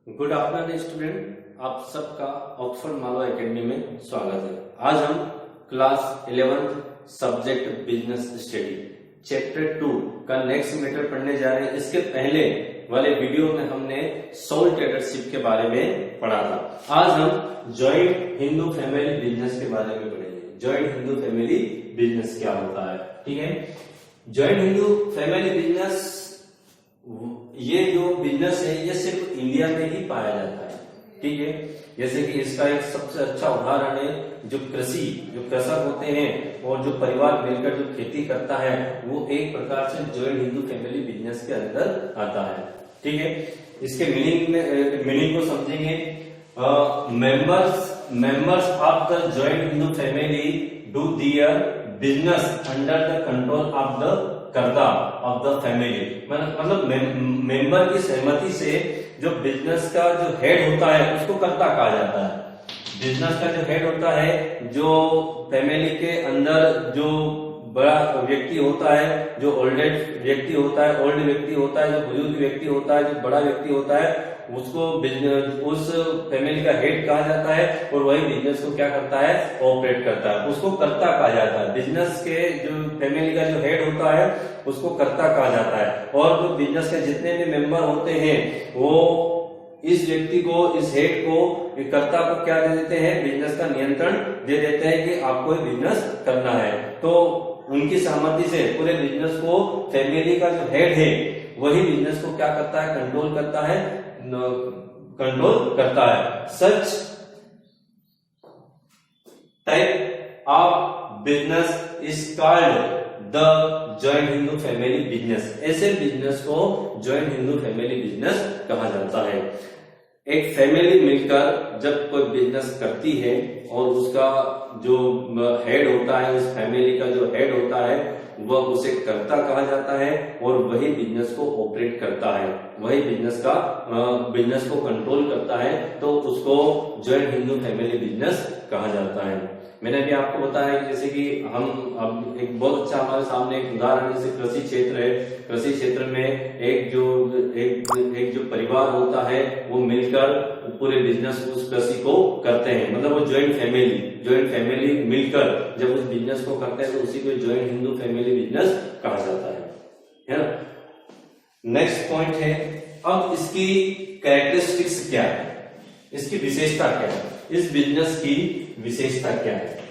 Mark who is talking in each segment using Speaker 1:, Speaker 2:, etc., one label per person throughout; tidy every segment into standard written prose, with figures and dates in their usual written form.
Speaker 1: Good afternoon student, आप सबका Oxford Malwa academy में स्वागत है। आज हम class 11 subject business study chapter 2 का नेक्स्ट मैटर पढ़ने जा रहे हैं। इसके पहले वाले वीडियो में हमने सोल ट्रेडरशिप के बारे में पढ़ा था। आज हम जॉइंट हिंदू फैमिली बिजनेस के बारे में पढ़ेंगे। जॉइंट हिंदू फैमिली बिजनेस क्या होता है, ठीक है। जॉइंट हिंदू फैमिली बिजनेस, ये जो बिजनेस है ये सिर्फ इंडिया में ही पाया जाता है, ठीक है। जैसे कि इसका एक सबसे अच्छा उदाहरण है जो कृषक होते हैं और जो परिवार मिलकर जो खेती करता है वो एक प्रकार से जॉइंट हिंदू फैमिली बिजनेस के अंदर आता है, ठीक है। इसके मीनिंग को समझेंगे। Members of the joint Hindu family do their business under the control of the कर्ता ऑफ द फैमिली। मतलब मेंबर की सहमति से जो बिजनेस का जो हेड होता है उसको कर्ता कहा जाता है। बिजनेस का जो हेड होता है, जो फैमिली के अंदर जो बड़ा व्यक्ति होता है, जो ओल्ड व्यक्ति होता है, जो बुजुर्ग व्यक्ति होता है, जो बड़ा व्यक्ति होता है, उसको उस फैमिली का हेड कहा जाता है और वही बिजनेस को क्या करता है, ऑपरेट करता है, उसको कर्ता कहा जाता है। बिजनेस के जो फैमिली का जो हेड होता है उसको कर्ता कहा जाता है। और जो बिजनेस के जितने भी मेंबर होते हैं वो इस व्यक्ति को, इस हेड को, कर्ता को क्या दे देते हैं, बिजनेस का नियंत्रण दे देते हैं कि आपको बिजनेस करना है। तो उनकी सहमति से पूरे बिजनेस को फैमिली का जो हेड है वही बिजनेस को क्या करता है, कंट्रोल करता है। Such type of business is called the joint Hindu family business. ऐसे बिजनेस को जॉइंट हिंदू फैमिली बिजनेस कहा जाता है। एक फैमिली मिलकर जब कोई बिजनेस करती है और उसका जो हेड होता है, उस फैमिली का जो हेड होता है वह उसे कर्ता कहा जाता है और वही बिजनेस को ऑपरेट करता है, वही बिजनेस को कंट्रोल करता है, तो उसको जॉइंट हिंदू फैमिली बिजनेस कहा जाता है। मैंने भी आपको बताया कि जैसे कि हम अब एक बहुत अच्छा हमारे सामने एक उदाहरण, जैसे कृषि क्षेत्र है। कृषि क्षेत्र में एक जो परिवार होता है वो मिलकर पूरे बिजनेस उस कृषि को करते हैं। मतलब वो जॉइंट फैमिली मिलकर जब उस बिजनेस को करते हैं तो उसी को जॉइंट हिंदू फैमिली बिजनेस कहा जाता है ना। नेक्स्ट पॉइंट है, अब इसकी कैरेक्टरिस्टिक्स क्या है, इसकी विशेषता क्या है, इस बिजनेस की विशेषता क्या है।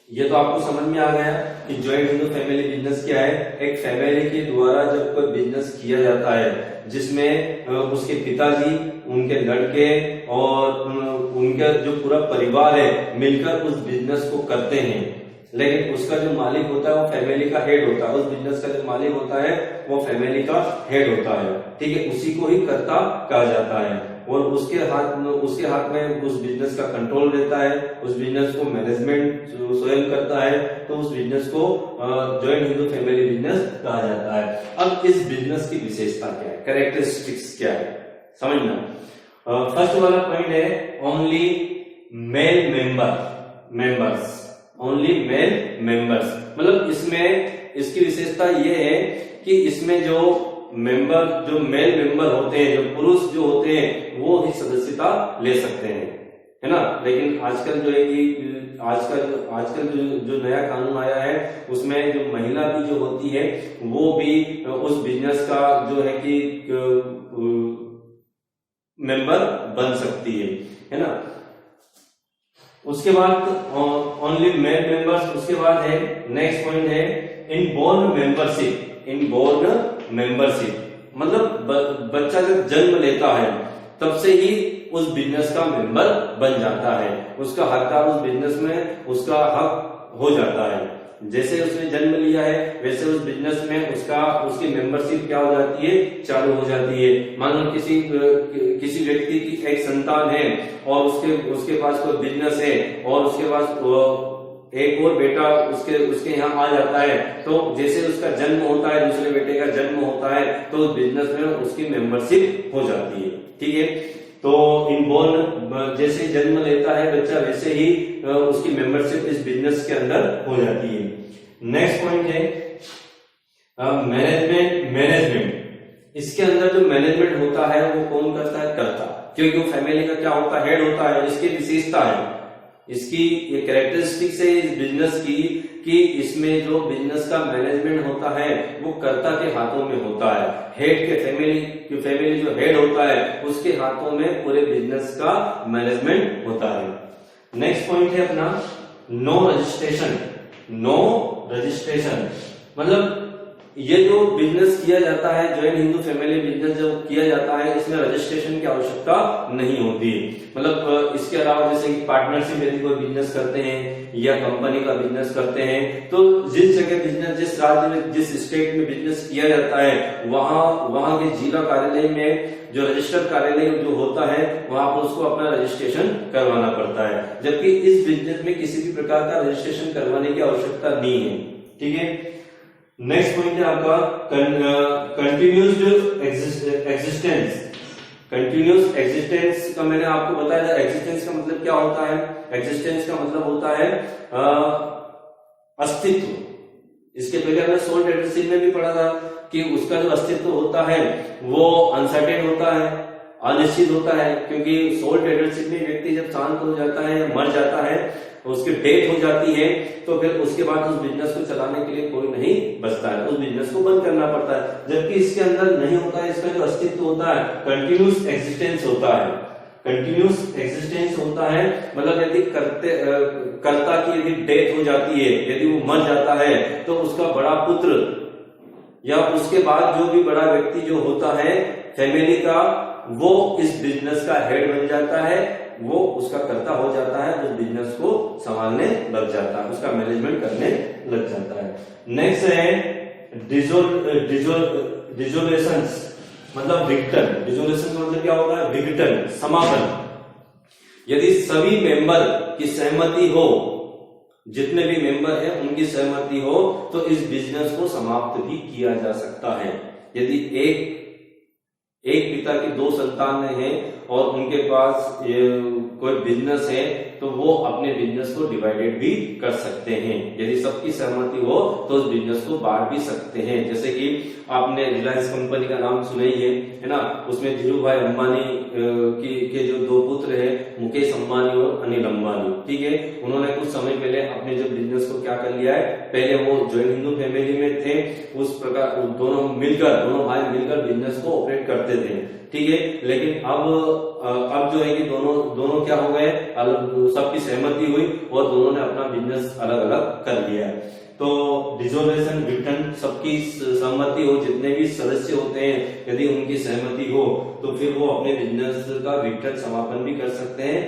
Speaker 1: ये तो आपको समझ में आ गया कि जॉइंट हिंदू फैमिली बिजनेस क्या है। एक फैमिली के द्वारा जब कोई बिजनेस किया जाता है जिसमें उसके पिताजी, उनके लड़के और उनका जो पूरा परिवार है मिलकर उस बिजनेस को करते हैं, लेकिन उसका जो मालिक होता है वो फैमिली का हेड होता है। उस बिजनेस का जो मालिक होता है वो फैमिली का हेड होता है, ठीक है। उसी को ही कर्ता कहा जाता है और उसके हाथ में उस बिजनेस का कंट्रोल रहता है, उस बिजनेस को मैनेजमेंट स्वयं करता है, तो उस बिजनेस को जॉइंट हिंदू फैमिली बिजनेस कहा जाता है। अब इस बिजनेस की विशेषता क्या है, कैरेक्टरिस्टिक्स क्या है, समझना। फर्स्ट वाला पॉइंट है only male members. Only male members मतलब इसमें इसकी विशेषता ये है कि इसमें जो मेल मेंबर होते हैं, जो पुरुष जो होते हैं वो ही सदस्यता ले सकते हैं, है ना। लेकिन आजकल जो है कि आजकल जो नया कानून आया है उसमें जो महिला भी जो होती है वो भी उस बिजनेस का जो है कि मेंबर बन सकती है ना। उसके बाद ओनली मेल मेंबर्स। उसके बाद है नेक्स्ट पॉइंट है इनबोर्न मेंबरशिप। मतलब बच्चा जब जन्म लेता है तब से ही उस बिजनेस का मेंबर बन जाता है, उसका हकदार उस बिजनेस में उसका हक हो जाता है। जैसे उसने जन्म लिया है वैसे उस बिजनेस में उसकी मेंबरशिप क्या हो जाती है, चालू हो जाती है। मान लो किसी व्यक्ति की एक संतान है और उसके पास कोई बिजनेस है और उसके पास एक और बेटा उसके यहाँ आ जाता है, तो जैसे उसका जन्म होता है, दूसरे बेटे का जन्म होता है, तो उस बिजनेस में उसकी मेंबरशिप हो जाती है, ठीक है। तो इनबोर्न जैसे जन्म लेता है बच्चा वैसे ही उसकी मेंबरशिप इस बिजनेस के अंदर हो जाती है। नेक्स्ट पॉइंट है मैनेजमेंट। इसके अंदर जो मैनेजमेंट होता है वो कौन करता है? कर्ता, क्योंकि वो फैमिली का क्या होता है? हेड होता है। इसकी विशेषता है, इसकी ये कैरेक्टरिस्टिक्स है इस बिजनेस की कि इसमें जो बिजनेस का मैनेजमेंट होता है वो कर्ता के हाथों में होता है। हेड के फैमिली जो हेड होता है उसके हाथों में पूरे बिजनेस का मैनेजमेंट होता है। नेक्स्ट पॉइंट है अपना नो रजिस्ट्रेशन। नो रजिस्ट्रेशन मतलब ये जो बिजनेस किया जाता है, जॉइंट हिंदू फैमिली बिजनेस जो किया जाता है, इसमें रजिस्ट्रेशन की आवश्यकता नहीं होती। मतलब इसके अलावा जैसे कि पार्टनरशिप यदि कोई बिजनेस करते हैं या कंपनी का बिजनेस करते हैं, तो जिस जगह बिजनेस, जिस राज्य में, जिस स्टेट में बिजनेस किया जाता है वहां के जिला कार्यालय में जो रजिस्टर्ड कार्यालय जो होता है वहां पर उसको अपना रजिस्ट्रेशन करवाना पड़ता है। जबकि इस बिजनेस में किसी भी प्रकार का रजिस्ट्रेशन करवाने की आवश्यकता नहीं है। ठीक है। नेक्स्ट पॉइंट है आपका कंटिन्यूस एग्जिस्टेंस। कंटिन्यूस एग्जिस्टेंस का मैंने आपको बताया था। एग्जिस्टेंस का मतलब क्या होता है? एग्जिस्टेंस का मतलब होता है अस्तित्व। इसके पहले हमने सोल ट्रेडरशिप में भी पढ़ा था कि उसका जो अस्तित्व होता है वो अनसर्टेन होता है, अनिश्चित होता है, क्योंकि सोल ट्रेडरशिप में व्यक्ति जब शांत हो जाता है, मर जाता है, उसकी डेथ हो जाती है, तो फिर उसके बाद उस बिजनेस को चलाने के लिए कोई नहीं बचता है, उस बिजनेस को बंद करना पड़ता है। जबकि इसके अंदर नहीं होता है, इसका जो अस्तित्व होता है कंटिन्यूस एग्जिस्टेंस होता है। कंटिन्यूस एग्जिस्टेंस होता है मतलब यदि कर्ता की यदि डेथ हो जाती है, यदि वो मर जाता है, तो उसका बड़ा पुत्र या उसके बाद जो भी बड़ा व्यक्ति जो होता है फैमिली का, वो इस बिजनेस का हेड बन जाता है, वो उसका कर्ता हो जाता है, उस बिजनेस को संभालने लग जाता है, उसका मैनेजमेंट करने लग जाता है। नेक्स्ट है डिसोल्यूशन मतलब विघटन। डिसोल्यूशन का मतलब क्या होता है? विघटन, समापन। यदि सभी मेंबर की सहमति हो, जितने भी मेंबर हैं उनकी सहमति हो, तो इस बिजनेस को समाप्त भी किया जा सकता है। यदि एक पिता की 2 संतान हैं और उनके पास कोई बिजनेस है, तो वो अपने बिजनेस को डिवाइडेड भी कर सकते हैं। यदि सबकी सहमति हो तो उस बिजनेस को बांट भी सकते हैं। जैसे कि आपने रिलायंस कंपनी का नाम सुना ही है ना? उसमें धीरू भाई अंबानी के जो 2 पुत्र हैं, मुकेश अंबानी और अनिल अंबानी, ठीक है, उन्होंने कुछ समय पहले अपने जो बिजनेस को क्या कर लिया है, पहले वो जॉइंट हिंदू फैमिली में थे, उस प्रकार दोनों भाई मिलकर बिजनेस को ऑपरेट करते थे, ठीक है। लेकिन अब जो है कि दोनों क्या हो गए, सबकी सहमति हुई और दोनों ने अपना बिजनेस अलग अलग कर लिया है। तो डिसोल्यूशन विघटन, सबकी सहमति हो, जितने भी सदस्य होते हैं यदि उनकी सहमति हो तो फिर वो अपने बिजनेस का विघटन समापन भी कर सकते हैं,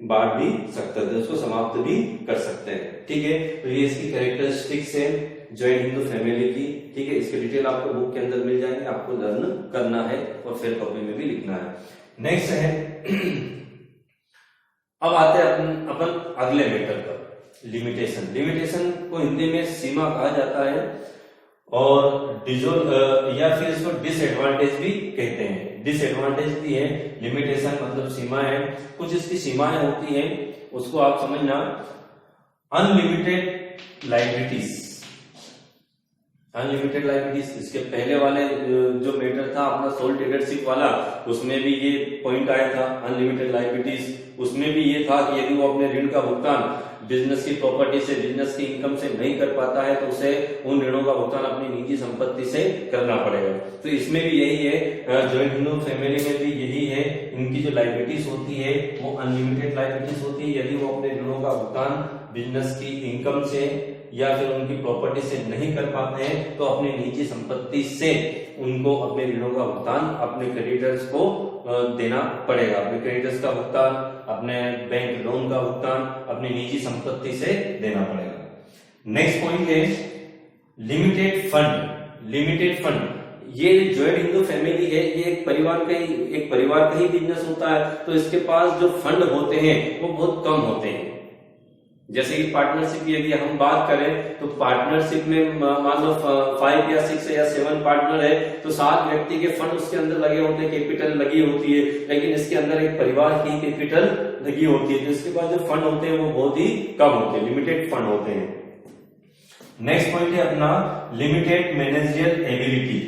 Speaker 1: बांट भी सकते हैं, उसको समाप्त भी कर सकते हैं, ठीक है। तो ये इसकी कैरेक्टरिस्टिक्स है जॉइंट हिंदू फैमिली की, ठीक है। इसके डिटेल आपको बुक के अंदर मिल जाएंगे, आपको लर्न करना है और फिर कॉपी में भी लिखना है। नेक्स्ट है अब आते हैं अपन अगले मैटर पर, लिमिटेशन। लिमिटेशन को हिंदी में सीमा कहा जाता है और या फिर इसको डिसएडवांटेज भी कहते हैं। डिसएडवांटेज भी है, लिमिटेशन मतलब सीमा है, कुछ इसकी सीमाएं होती हैं, उसको आप समझना। अनलिमिटेड लायबिलिटीज, अनलिमिटेड लायबिलिटीज, इसके पहले वाले जो मैटर था अपना सोल ट्रेडरशिप वाला, उसमें भी ये पॉइंट आया था अनलिमिटेड लायबिलिटीज। उसमें भी ये था कि यदि वो अपने ऋण का भुगतान बिजनेस की प्रॉपर्टी से, बिजनेस की इनकम से नहीं कर पाता है तो उसे उन ऋणों का भुगतान अपनी निजी संपत्ति से करना पड़ेगा। तो इसमें भी यही है, जॉइंट हिंदू फैमिली में भी यही है, इनकी जो लायबिलिटीज होती है वो अनलिमिटेड लायबिलिटीज होती है। यदि वो अपने ऋणों का भुगतान बिजनेस की इनकम से या फिर उनकी प्रॉपर्टी से नहीं कर पाते हैं तो अपनी निजी संपत्ति से उनको अपने ऋणों का भुगतान अपने क्रेडिटर्स को देना पड़ेगा। अपने क्रेडिटर्स का भुगतान, अपने बैंक लोन का भुगतान अपनी निजी संपत्ति से देना पड़ेगा। नेक्स्ट पॉइंट है लिमिटेड फंड। लिमिटेड फंड, ये जॉइंट हिंदू फैमिली है, ये एक परिवार का ही बिजनेस होता है, तो इसके पास जो फंड होते हैं वो बहुत कम होते हैं। जैसे कि पार्टनरशिप की यदि हम बात करें तो पार्टनरशिप में मान लो 5 या 6 या 7 पार्टनर है, तो 7 व्यक्ति के फंड उसके अंदर लगे होते हैं, कैपिटल लगी होती है, लेकिन इसके अंदर एक परिवार की कैपिटल लगी होती है, जिसके पास जो फंड होते हैं वो बहुत ही कम होते हैं, लिमिटेड फंड होते हैं। नेक्स्ट पॉइंट है अपना limited managerial ability.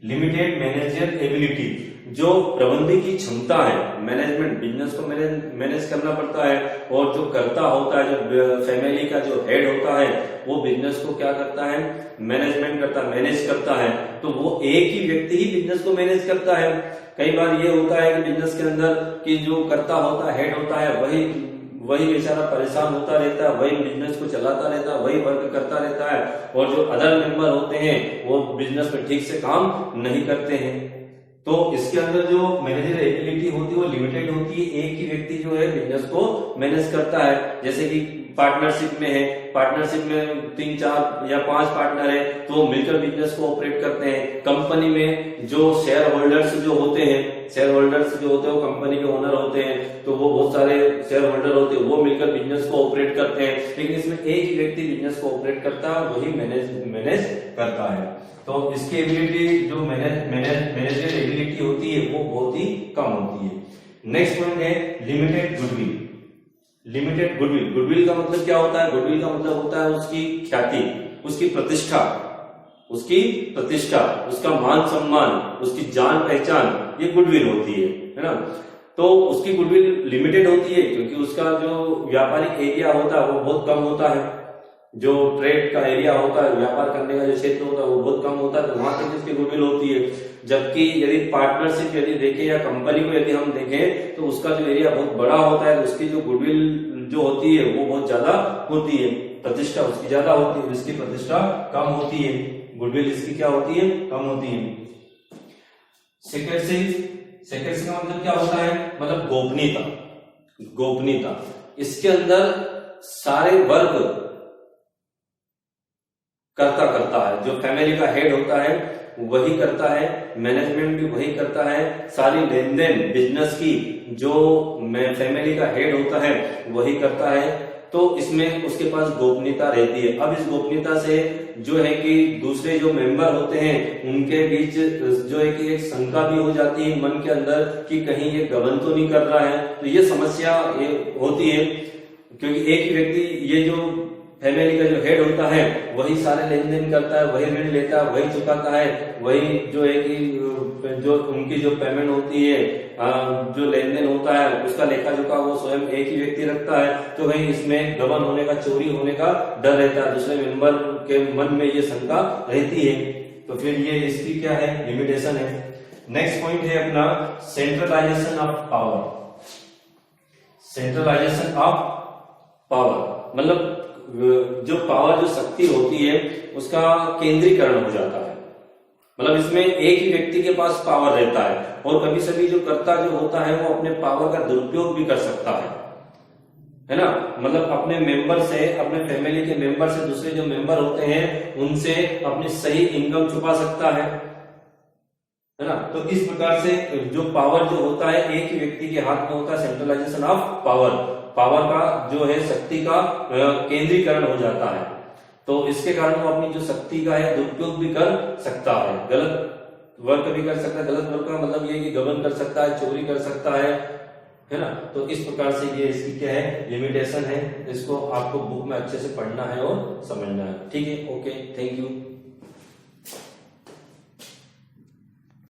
Speaker 1: Limited manager ability, जो प्रबंधन की क्षमता है, मैनेजमेंट, बिजनेस को मैनेज करना पड़ता है, और जो करता होता है, जो फैमिली का जो हेड होता है, वो बिजनेस को क्या करता है, मैनेजमेंट करता, मैनेज करता है। तो वो एक ही व्यक्ति ही बिजनेस को मैनेज करता है। कई बार ये होता है कि बिजनेस के अंदर कि जो करता होता है, हेड होता है, वही बेचारा परेशान होता रहता है, वही बिजनेस को चलाता रहता है, वही वर्क करता रहता है, और जो अदर मेंबर होते हैं वो बिजनेस में ठीक से काम नहीं करते हैं। तो इसके अंदर जो मैनेजर एबिलिटी होती है वो लिमिटेड होती है, एक ही व्यक्ति जो है बिजनेस को मैनेज करता है। जैसे कि पार्टनरशिप में है, पार्टनरशिप में 3, 4 या 5 पार्टनर है, तो मिलकर बिजनेस को ऑपरेट करते हैं। कंपनी में जो शेयर होल्डर्स जो होते हैं, शेयर होल्डर्स जो होते हैं वो कंपनी के ओनर होते हैं, तो वो बहुत सारे शेयर होल्डर होते हैं, वो मिलकर बिजनेस को ऑपरेट करते हैं। लेकिन इसमें एक ही व्यक्ति बिजनेस को ऑपरेट करता है, वही मैनेज करता है। तो इसकी एबिलिटी जो मैनेजर एबिलिटी होती है वो बहुत ही कम होती है। नेक्स्ट पॉइंट है limited goodwill. Limited goodwill, goodwill का मतलब क्या होता है? गुडविल का मतलब होता है उसकी ख्याति, उसकी प्रतिष्ठा, उसका मान सम्मान, उसकी जान पहचान, ये गुडविल होती है ना। तो उसकी गुडविल लिमिटेड होती है क्योंकि उसका जो व्यापारिक एरिया होता है वो बहुत कम होता है, जो ट्रेड का एरिया होता है, व्यापार करने का जो क्षेत्र होता है वो बहुत कम होता है, तो वहां तक इसकी गुडविल होती है। जबकि यदि पार्टनरशिप यदि देखें या कंपनी को यदि हम देखें तो उसका जो एरिया बहुत बड़ा होता है, तो उसकी जो गुडविल जो होती है वो बहुत ज्यादा होती है, प्रतिष्ठा उसकी ज्यादा होती है, इसकी प्रतिष्ठा कम होती है, गुडविल इसकी क्या होती है? कम होती है। सेक्रेसी का मतलब क्या होता है? मतलब गोपनीयता। इसके अंदर सारे वर्ग करता है, जो फैमिली का हेड होता है वही करता है, मैनेजमेंट भी वही करता है, सारी लेन देन बिजनेस की जो फैमिली का हेड होता है वही करता है। तो इसमें उसके पास गोपनीयता रहती है। अब इस गोपनीयता से जो है कि दूसरे जो मेंबर होते हैं उनके बीच जो है कि एक शंका भी हो जाती है मन के अंदर कि कहीं ये गबन तो नहीं कर रहा है। तो ये समस्या ये होती है क्योंकि एक ही व्यक्ति, ये जो फैमिली का जो हेड होता है वही सारे लेन देन करता है, वही ऋण लेता है, वही चुकाता है, वही जो है कि जो उनकी जो पेमेंट होती है, जो लेन देन होता है उसका लेखा जोखा वो स्वयं एक ही व्यक्ति रखता है। तो वही इसमें गबन होने का, चोरी होने का डर रहता है, दूसरे मेंबर के मन में ये शंका रहती है। तो फिर ये इसकी क्या है? लिमिटेशन है। नेक्स्ट पॉइंट है अपना centralisation of power. Centralisation of power मतलब जो पावर, जो शक्ति होती है उसका केंद्रीकरण हो जाता है। मतलब इसमें एक ही व्यक्ति के पास पावर रहता है और कभी सभी जो कर्ता जो होता है वो अपने पावर का दुरुपयोग भी कर सकता है ना। मतलब अपने मेंबर से, अपने फैमिली के मेंबर से दूसरे जो मेंबर होते हैं उनसे अपनी सही इनकम छुपा सकता है ना। तो इस प्रकार से जो पावर जो होता है एक ही व्यक्ति के हाथ में होता है, सेंट्रलाइजेशन ऑफ पावर का जो है शक्ति का केंद्रीकरण हो जाता है। तो इसके कारण वो अपनी जो शक्ति का है दुरुपयोग भी कर सकता है, गलत वर्क भी कर सकता है। गलत वर्क का मतलब ये कि गबन कर सकता है, चोरी कर सकता है ना। तो इस प्रकार से ये इसकी क्या है? लिमिटेशन है। इसको आपको बुक में अच्छे से पढ़ना है और समझना है। ठीक है, ओके, थैंक यू।